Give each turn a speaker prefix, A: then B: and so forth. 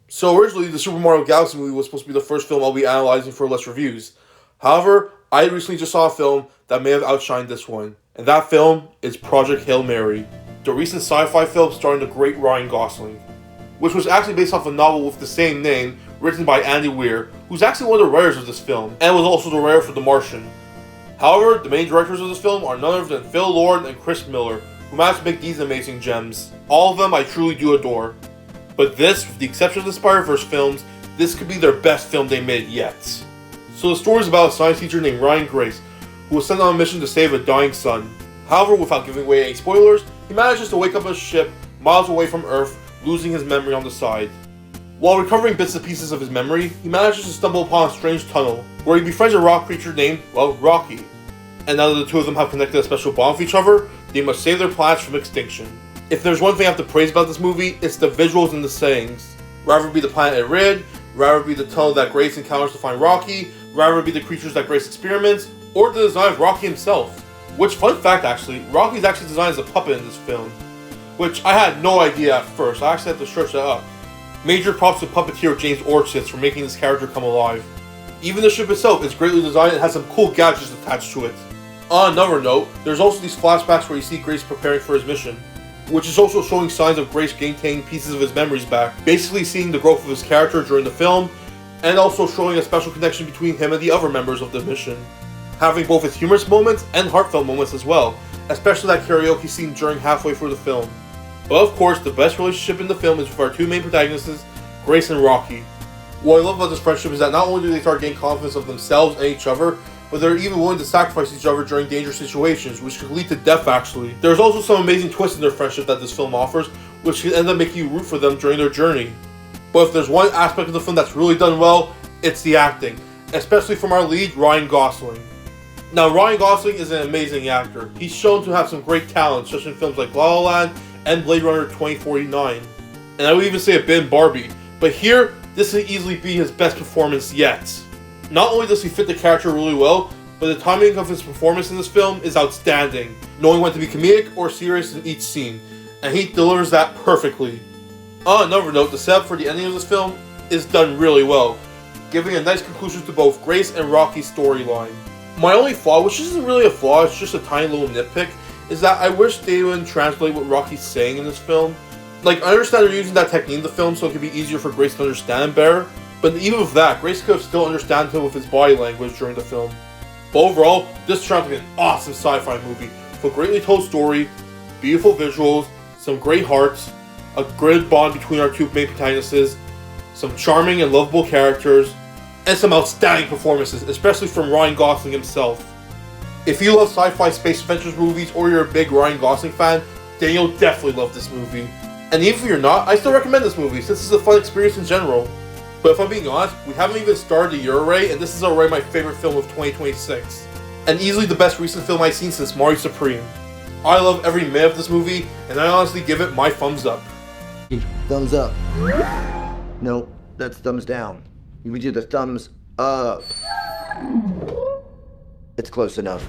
A: So originally, the Super Mario Galaxy movie was supposed to be the first film I'll be analyzing for less reviews. However, I recently just saw a film that may have outshined this one, and that film is Project Hail Mary, the recent sci-fi film starring the great Ryan Gosling, which was actually based off a novel with the same name written by Andy Weir, who's actually one of the writers of this film, and was also the writer for The Martian. However, the main directors of this film are none other than Phil Lord and Chris Miller, who managed to make these amazing gems. All of them I truly do adore. But this, with the exception of the Spider-Verse films, this could be their best film they made yet. So the story is about a science teacher named Ryan Grace, who was sent on a mission to save a dying son. However, without giving away any spoilers, he manages to wake up on a ship miles away from Earth, losing his memory on the side. While recovering bits and pieces of his memory, he manages to stumble upon a strange tunnel, where he befriends a rock creature named, well, Rocky. And now that the two of them have connected a special bond with each other, they must save their planets from extinction. If there's one thing I have to praise about this movie, it's the visuals and the settings. Rather it be the planet it rid, rather it be the tunnel that Grace encounters to find Rocky, rather it be the creatures that Grace experiments, or the design of Rocky himself. Which, fun fact actually, Rocky is actually designed as a puppet in this film. Which I had no idea at first, I actually had to search that up. Major props to puppeteer James Orchis for making this character come alive. Even the ship itself is greatly designed and has some cool gadgets attached to it. On another note, there's also these flashbacks where you see Grace preparing for his mission, which is also showing signs of Grace gaining pieces of his memories back, basically seeing the growth of his character during the film, and also showing a special connection between him and the other members of the mission, having both its humorous moments and heartfelt moments as well, especially that karaoke scene during halfway through the film. But of course, the best relationship in the film is with our two main protagonists, Grace and Rocky. What I love about this friendship is that not only do they start gaining confidence of themselves and each other, but they're even willing to sacrifice each other during dangerous situations, which could lead to death actually. There's also some amazing twists in their friendship that this film offers, which can end up making you root for them during their journey. But if there's one aspect of the film that's really done well, it's the acting, especially from our lead, Ryan Gosling. Now, Ryan Gosling is an amazing actor. He's shown to have some great talent, such in films like La La Land and Blade Runner 2049. And I would even say a bit in Barbie, but here, this could easily be his best performance yet. Not only does he fit the character really well, but the timing of his performance in this film is outstanding, knowing when to be comedic or serious in each scene, and he delivers that perfectly. On another note, the setup for the ending of this film is done really well, giving a nice conclusion to both Grace and Rocky's storyline. My only flaw, which isn't really a flaw, it's just a tiny little nitpick, is that I wish they would translate what Rocky's saying in this film. Like, I understand they're using that technique in the film so it could be easier for Grace to understand him better, but even with that, Grace could have still understood him with his body language during the film. But overall, this turned out to be an awesome sci-fi movie, with a greatly told story, beautiful visuals, some great hearts, a good bond between our two main protagonists, some charming and lovable characters, and some outstanding performances, especially from Ryan Gosling himself. If you love sci-fi space adventures movies or you're a big Ryan Gosling fan, then you'll definitely love this movie. And even if you're not, I still recommend this movie since it's a fun experience in general. But if I'm being honest, we haven't even started the year already, and this is already my favorite film of 2026. And easily the best recent film I've seen since Mario Supreme. I love every minute of this movie, and I honestly give it my thumbs up.
B: Thumbs up. No, that's thumbs down. You would do the thumbs up. It's close enough.